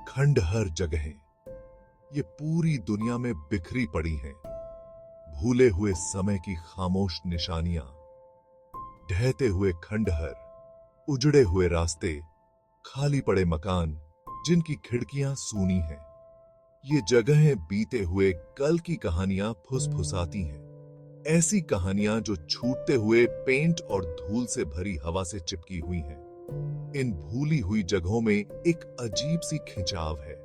खंडहर जगहें ये पूरी दुनिया में बिखरी पड़ी हैं। भूले हुए समय की खामोश निशानियां, ढहते हुए खंडहर, उजड़े हुए रास्ते, खाली पड़े मकान जिनकी खिड़कियां सूनी हैं। ये जगहें बीते हुए कल की कहानियां फुसफुसाती हैं। ऐसी कहानियां जो छूटते हुए पेंट और धूल से भरी हवा से चिपकी हुई हैं। इन भूली हुई जगहों में एक अजीब सी खिंचाव है।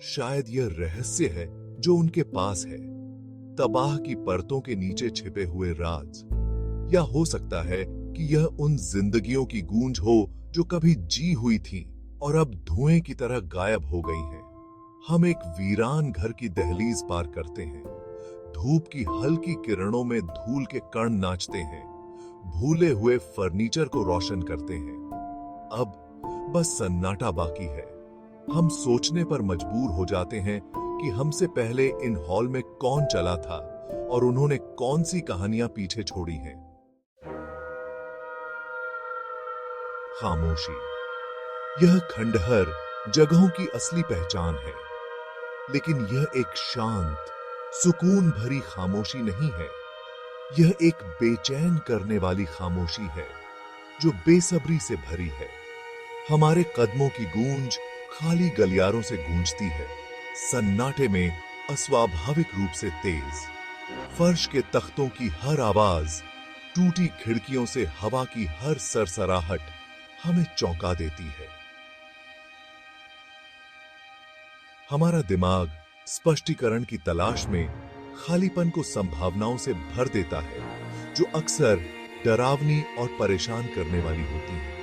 शायद यह रहस्य है जो उनके पास है, तबाह की परतों के नीचे छिपे हुए राज। या हो सकता है कि यह उन जिंदगियों की गूंज हो जो कभी जी हुई थी और अब धुएं की तरह गायब हो गई हैं। हम एक वीरान घर की दहलीज पार करते हैं। धूप की हल्की किरणों में धूल के कण नाचते हैं, भूले हुए फर्नीचर को रोशन करते हैं। अब बस सन्नाटा बाकी है। हम सोचने पर मजबूर हो जाते हैं कि हमसे पहले इन हॉल में कौन चला था और उन्होंने कौन सी कहानियां पीछे छोड़ी हैं। खामोशी, यह खंडहर जगहों की असली पहचान है। लेकिन यह एक शांत, सुकून भरी खामोशी नहीं है। यह एक बेचैन करने वाली खामोशी है जो बेसब्री से भरी है। हमारे कदमों की गूंज खाली गलियारों से गूंजती है, सन्नाटे में अस्वाभाविक रूप से तेज। फर्श के तख्तों की हर आवाज, टूटी खिड़कियों से हवा की हर सरसराहट हमें चौंका देती है। हमारा दिमाग स्पष्टीकरण की तलाश में खालीपन को संभावनाओं से भर देता है जो अक्सर डरावनी और परेशान करने वाली होती है।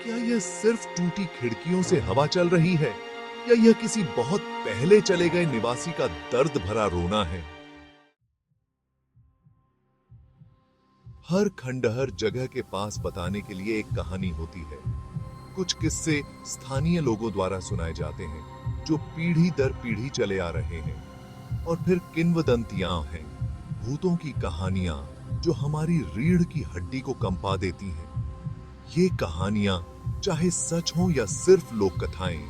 क्या यह सिर्फ टूटी खिड़कियों से हवा चल रही है या यह किसी बहुत पहले चले गए निवासी का दर्द भरा रोना है? हर खंडहर जगह के पास बताने के लिए एक कहानी होती है। कुछ किस्से स्थानीय लोगों द्वारा सुनाए जाते हैं जो पीढ़ी दर पीढ़ी चले आ रहे हैं। और फिर किंवदंतियां हैं, भूतों की कहानियां जो हमारी रीढ़ की हड्डी को कंपा देती हैं। ये कहानियां चाहे सच हो या सिर्फ लोक कथाएं,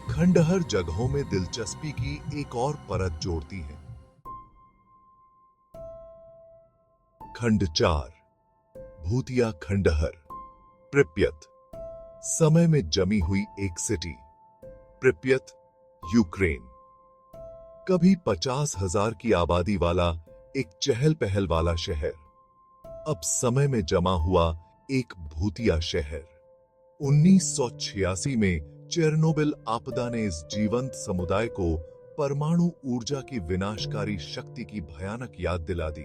खंडहर जगहों में दिलचस्पी की एक और परत जोड़ती हैं। खंड 4, भूतिया खंडहर। प्रिप्यत, समय में जमी हुई एक सिटी। प्रिप्यत, यूक्रेन। कभी 50,000 की आबादी वाला एक चहल पहल वाला शहर, अब समय में जमा हुआ एक भूतिया शहर। 1986 में चेरनोबिल आपदा ने इस जीवंत समुदाय को परमाणु ऊर्जा की विनाशकारी शक्ति की भयानक याद दिला दी।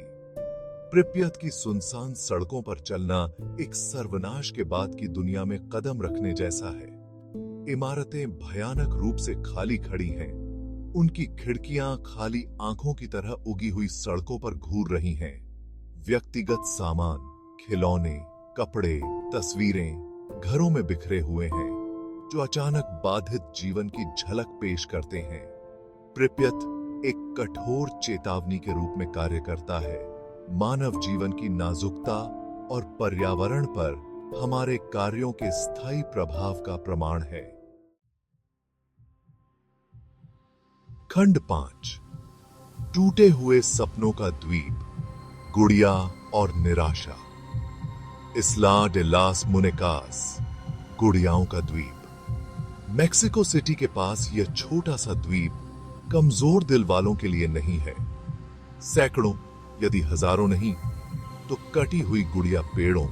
प्रिप्यत की सुनसान सड़कों पर चलना एक सर्वनाश के बाद की दुनिया में कदम रखने जैसा है। इमारतें भयानक रूप से खाली खड़ी हैं। उनकी खिड़कियां खाली आंखों की तरह उगी हुई सड़कों पर घूर रही हैं। व्यक्तिगत सामान, खिलौने, कपड़े, तस्वीरें घरों में बिखरे हुए हैं जो अचानक बाधित जीवन की झलक पेश करते हैं। प्रिप्यत एक कठोर चेतावनी के रूप में कार्य करता है, मानव जीवन की नाजुकता और पर्यावरण पर हमारे कार्यों के स्थायी प्रभाव का प्रमाण है। खंड 5, टूटे हुए सपनों का द्वीप, गुड़िया और निराशा। इस्ला डे लास मुनेकास, गुड़ियाओं का द्वीप। मेक्सिको सिटी के पास यह छोटा सा द्वीप कमजोर दिल वालों के लिए नहीं है। सैकड़ों यदि हजारों नहीं तो कटी हुई गुड़िया पेड़ों,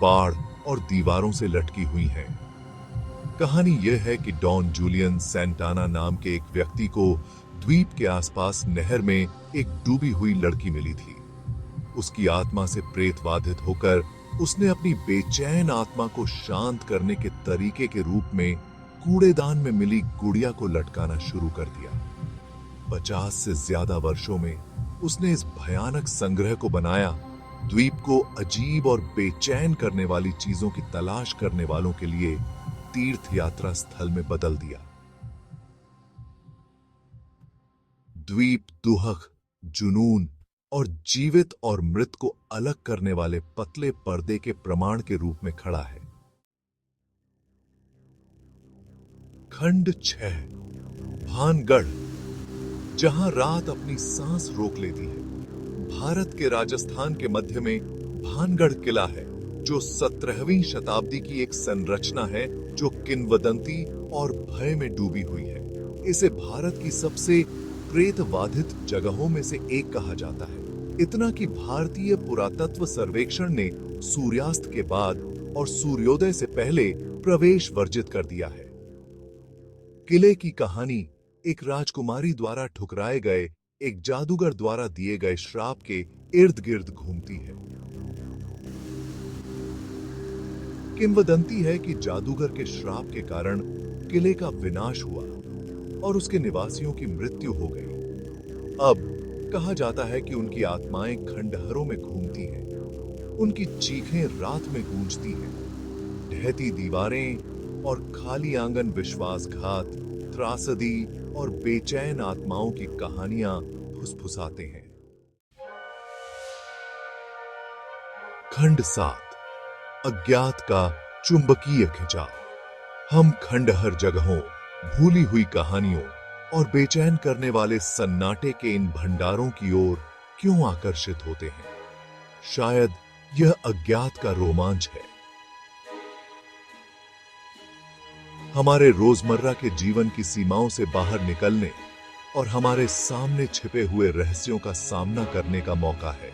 बाड़ और दीवारों से लटकी हुई हैं। कहानी यह है कि डॉन जूलियन सैंटाना नाम के एक व्यक्ति को द्वीप के आसपास नहर में एक डूबी हुई लड़की मिली थी। उसकी आत्मा से प्रेतवाधित होकर उसने अपनी बेचैन आत्मा को शांत करने के तरीके के रूप में कूड़ेदान में मिली गुड़िया को लटकाना शुरू कर दिया। 50 से ज्यादा वर्षों में उसने इस भयानक संग्रह को बनाया, द्वीप को अजीब और बेचैन करने वाली चीजों की तलाश करने वालों के लिए तीर्थ यात्रा स्थल में बदल दिया। द्वीप दुहक, जुनून और जीवित और मृत को अलग करने वाले पतले पर्दे के प्रमाण के रूप में खड़ा है। खंड 6, भानगढ़, जहां रात अपनी सांस रोक लेती है। भारत के राजस्थान के मध्य में भानगढ़ किला है, जो 17वीं शताब्दी की एक संरचना है जो किंवदंती और भय में डूबी हुई है। इसे भारत की सबसे प्रेतबाधित जगहों में से एक कहा जाता है। इतना कि भारतीय पुरातत्व सर्वेक्षण ने सूर्यास्त के बाद और सूर्योदय से पहले प्रवेश वर्जित कर दिया है। किले की कहानी एक राजकुमारी द्वारा ठुकराए गए एक जादूगर द्वारा दिए गए श्राप के इर्द गिर्द घूमती है। किंवदंती है कि जादूगर के श्राप के कारण किले का विनाश हुआ और उसके निवासियों की मृत्यु हो गई। अब कहा जाता है कि उनकी आत्माएं खंडहरों में घूमती हैं। उनकी चीखें रात में गूंजती हैं। ढहती दीवारें और खाली आंगन विश्वासघात, त्रासदी और बेचैन आत्माओं की कहानियां फुसफुसाते हैं। खंड 7, अज्ञात का चुंबकीय खिंचाव। हम खंडहर जगहों, भूली हुई कहानियों और बेचैन करने वाले सन्नाटे के इन भंडारों की ओर क्यों आकर्षित होते हैं? शायद यह अज्ञात का रोमांच है। हमारे रोजमर्रा के जीवन की सीमाओं से बाहर निकलने और हमारे सामने छिपे हुए रहस्यों का सामना करने का मौका है।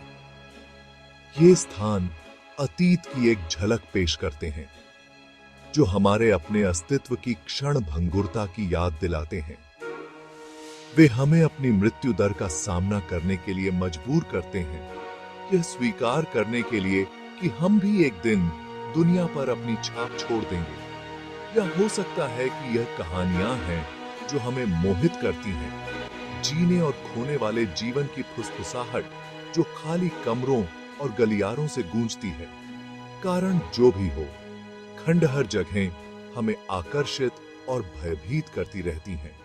ये स्थान अतीत की एक झलक पेश करते हैं, जो हमारे अपने अस्तित्व की क्षण भंगुरता की याद दिलाते हैं। वे हमें अपनी मृत्यु दर का सामना करने के लिए मजबूर करते हैं, यह स्वीकार करने के लिए कि हम भी एक दिन दुनिया पर अपनी छाप छोड़ देंगे। या हो सकता है कि यह कहानियां हैं जो हमें मोहित करती हैं, जीने और खोने वाले जीवन की फुसफुसाहट जो खाली कमरों और गलियारों से गूंजती है। कारण जो भी हो, खंडहर जगहें हमें आकर्षित और भयभीत करती रहती हैं।